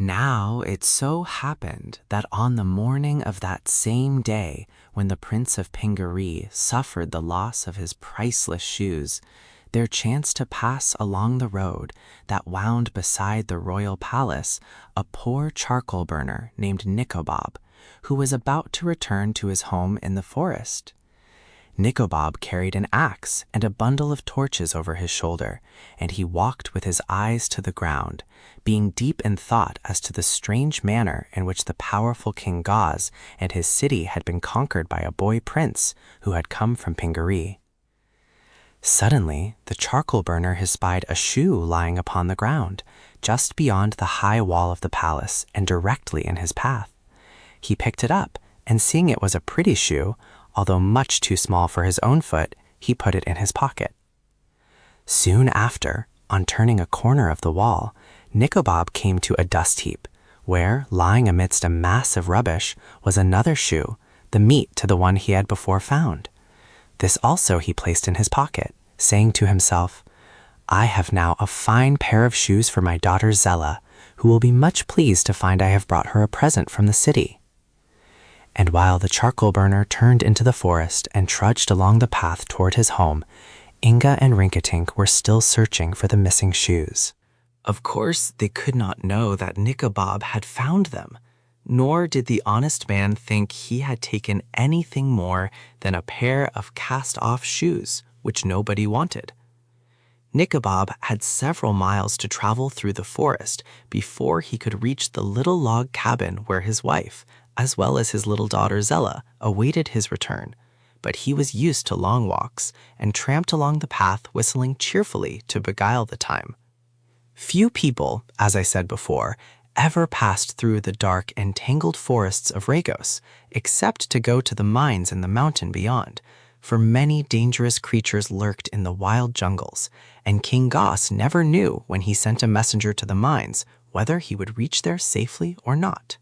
Now it so happened that on the morning of that same day when the Prince of Pingaree suffered the loss of his priceless shoes, there chanced to pass along the road that wound beside the royal palace a poor charcoal burner named Nikobob, who was about to return to his home in the forest. Nikobob carried an axe and a bundle of torches over his shoulder, and he walked with his eyes to the ground, being deep in thought as to the strange manner in which the powerful King Gauze and his city had been conquered by a boy prince who had come from Pingaree. Suddenly, the charcoal burner espied a shoe lying upon the ground, just beyond the high wall of the palace and directly in his path. He picked it up, and seeing it was a pretty shoe, although much too small for his own foot, he put it in his pocket. Soon after, on turning a corner of the wall, Nikobob came to a dust heap, where, lying amidst a mass of rubbish, was another shoe, the meat to the one he had before found. This also he placed in his pocket, saying to himself, "I have now a fine pair of shoes for my daughter Zella, who will be much pleased to find I have brought her a present from the city." And while the charcoal burner turned into the forest and trudged along the path toward his home, Inga and Rinkitink were still searching for the missing shoes. Of course, they could not know that Nikobob had found them, nor did the honest man think he had taken anything more than a pair of cast-off shoes, which nobody wanted. Nikobob had several miles to travel through the forest before he could reach the little log cabin where his wife, as well as his little daughter Zella, awaited his return, but he was used to long walks and tramped along the path whistling cheerfully to beguile the time. Few people, as I said before, ever passed through the dark and tangled forests of Regos, except to go to the mines in the mountain beyond, for many dangerous creatures lurked in the wild jungles, and King Gauze never knew when he sent a messenger to the mines whether he would reach there safely or not.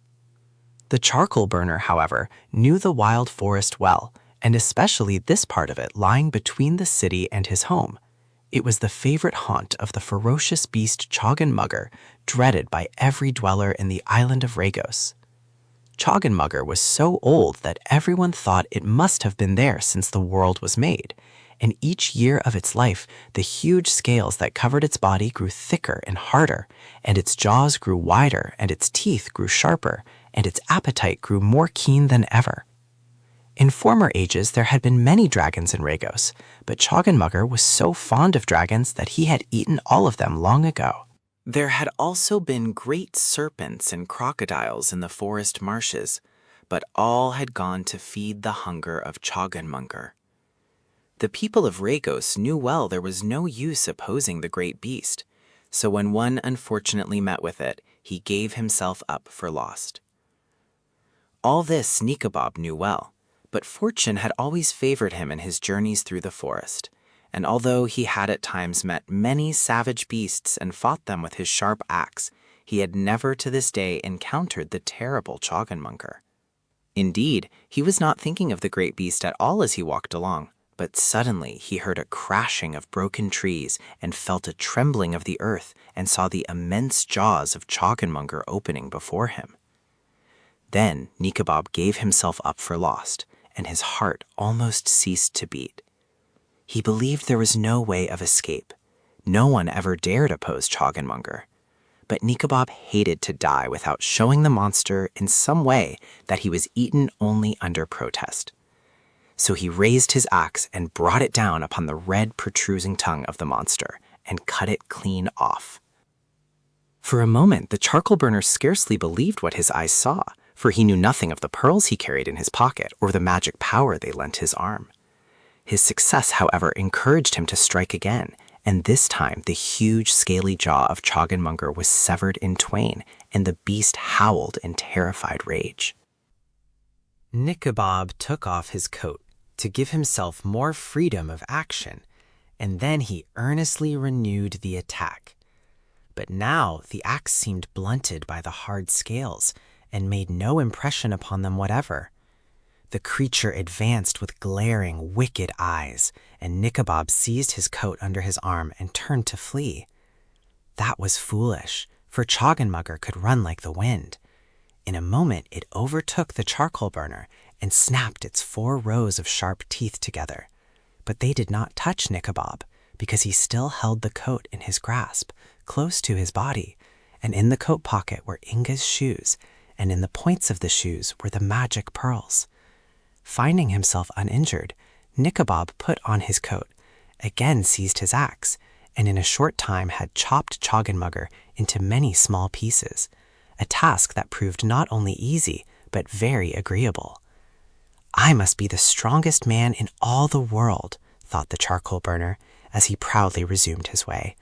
The charcoal burner, however, knew the wild forest well, and especially this part of it lying between the city and his home. It was the favorite haunt of the ferocious beast Choggenmugger, dreaded by every dweller in the island of Regos. Choggenmugger was so old that everyone thought it must have been there since the world was made, and each year of its life the huge scales that covered its body grew thicker and harder, and its jaws grew wider, and its teeth grew sharper, and its appetite grew more keen than ever. In former ages there had been many dragons in Regos, but Choggenmugger was so fond of dragons that he had eaten all of them long ago. There had also been great serpents and crocodiles in the forest marshes, but all had gone to feed the hunger of Choggenmugger. The people of Regos knew well there was no use opposing the great beast, so when one unfortunately met with it, he gave himself up for lost. All this Nikobob knew well, but fortune had always favored him in his journeys through the forest, and although he had at times met many savage beasts and fought them with his sharp axe, he had never to this day encountered the terrible Choggenmugger. Indeed, he was not thinking of the great beast at all as he walked along, but suddenly he heard a crashing of broken trees and felt a trembling of the earth and saw the immense jaws of Choggenmugger opening before him. Then Nikobob gave himself up for lost, and his heart almost ceased to beat. He believed there was no way of escape. No one ever dared oppose Choggenmugger. But Nikobob hated to die without showing the monster in some way that he was eaten only under protest. So he raised his axe and brought it down upon the red protruding tongue of the monster and cut it clean off. For a moment, the charcoal burner scarcely believed what his eyes saw, for he knew nothing of the pearls he carried in his pocket or the magic power they lent his arm. His success, however, encouraged him to strike again, and this time the huge scaly jaw of Choggenmugger was severed in twain, and the beast howled in terrified rage. Nikobob took off his coat to give himself more freedom of action, and then he earnestly renewed the attack. But now the axe seemed blunted by the hard scales, and made no impression upon them whatever. The creature advanced with glaring, wicked eyes, and Nikobob seized his coat under his arm and turned to flee. That was foolish, for Choggenmugger could run like the wind. In a moment, it overtook the charcoal burner and snapped its 4 rows of sharp teeth together. But they did not touch Nikobob, because he still held the coat in his grasp, close to his body, and in the coat pocket were Inga's shoes, and in the points of the shoes were the magic pearls. Finding himself uninjured, Nikobob put on his coat, again seized his axe, and in a short time had chopped Choggenmugger into many small pieces, a task that proved not only easy, but very agreeable. "I must be the strongest man in all the world," thought the charcoal burner, as he proudly resumed his way,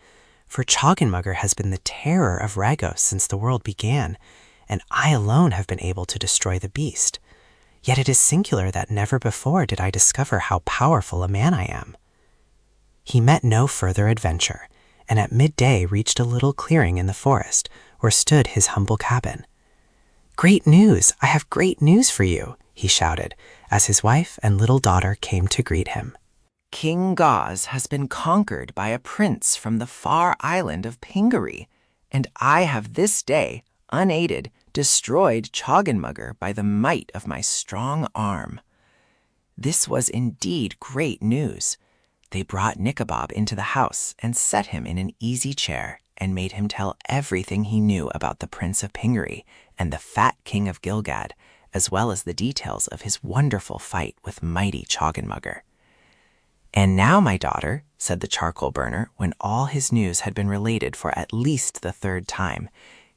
"for Choggenmugger has been the terror of Regos since the world began, and I alone have been able to destroy the beast. Yet it is singular that never before did I discover how powerful a man I am." He met no further adventure, and at midday reached a little clearing in the forest, where stood his humble cabin. "Great news! I have great news for you," he shouted, as his wife and little daughter came to greet him. "King Gauze has been conquered by a prince from the far island of Pingaree, and I have this day, unaided, destroyed Choggenmugger by the might of my strong arm." This was indeed great news. They brought Nikobob into the house and set him in an easy chair and made him tell everything he knew about the Prince of Pingaree and the fat King of Gilgad, as well as the details of his wonderful fight with mighty Choggenmugger. "And now, my daughter," said the charcoal burner, when all his news had been related for at least the 3rd time,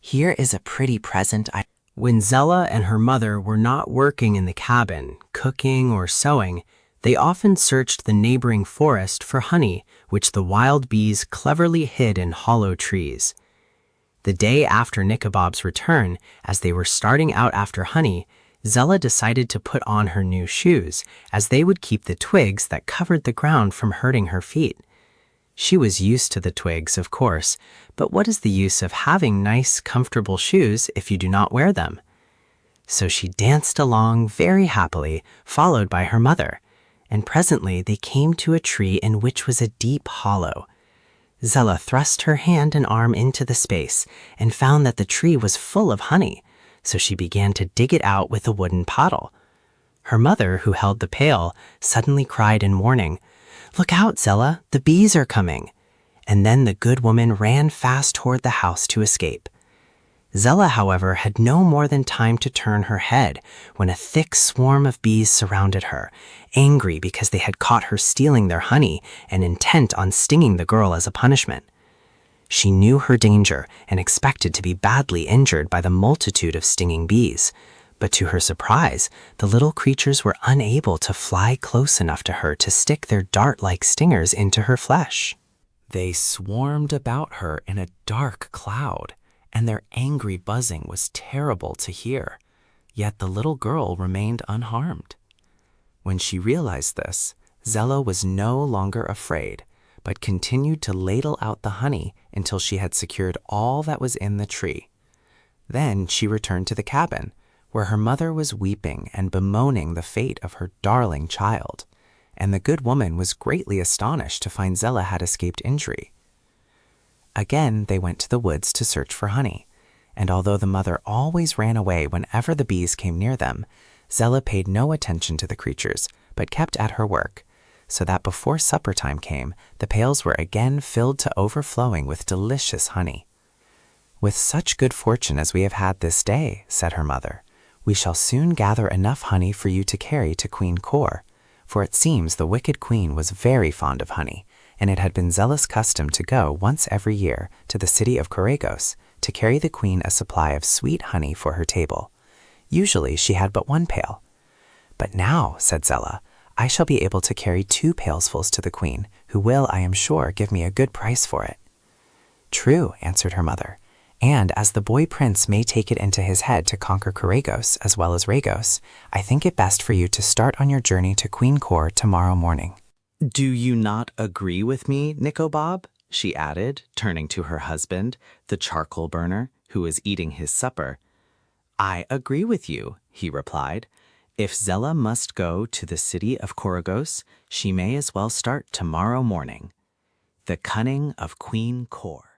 "here is a pretty present When Zella and her mother were not working in the cabin, cooking or sewing, they often searched the neighboring forest for honey, which the wild bees cleverly hid in hollow trees. The day after Nikobob's return, as they were starting out after honey, Zella decided to put on her new shoes, as they would keep the twigs that covered the ground from hurting her feet. She was used to the twigs, of course, but what is the use of having nice, comfortable shoes if you do not wear them? So she danced along very happily, followed by her mother, and presently they came to a tree in which was a deep hollow. Zella thrust her hand and arm into the space and found that the tree was full of honey, so she began to dig it out with a wooden paddle. Her mother, who held the pail, suddenly cried in warning, "Look out, Zella, the bees are coming." And then the good woman ran fast toward the house to escape. Zella, however, had no more than time to turn her head when a thick swarm of bees surrounded her, angry because they had caught her stealing their honey and intent on stinging the girl as a punishment. She knew her danger and expected to be badly injured by the multitude of stinging bees. But to her surprise, the little creatures were unable to fly close enough to her to stick their dart-like stingers into her flesh. They swarmed about her in a dark cloud, and their angry buzzing was terrible to hear. Yet the little girl remained unharmed. When she realized this, Zella was no longer afraid, but continued to ladle out the honey until she had secured all that was in the tree. Then she returned to the cabin, where her mother was weeping and bemoaning the fate of her darling child, and the good woman was greatly astonished to find Zella had escaped injury. Again they went to the woods to search for honey, and although the mother always ran away whenever the bees came near them, Zella paid no attention to the creatures, but kept at her work, so that before supper time came, the pails were again filled to overflowing with delicious honey. "With such good fortune as we have had this day," said her mother, "we shall soon gather enough honey for you to carry to Queen Kor, for it seems the wicked queen was very fond of honey, and it had been Zella's custom to go once every year to the city of Koragos to carry the queen a supply of sweet honey for her table. Usually she had but 1 pail. But now," said Zella, "I shall be able to carry 2 pailsfuls to the queen, who will, I am sure, give me a good price for it." "True," answered her mother, "and as the boy prince may take it into his head to conquer Koragos as well as Regos, I think it best for you to start on your journey to Queen Kor tomorrow morning." "Do you not agree with me, Nikobob?" she added, turning to her husband, the charcoal burner, who was eating his supper. "I agree with you," he replied. "If Zella must go to the city of Koragos, she may as well start tomorrow morning." The Cunning of Queen Kor.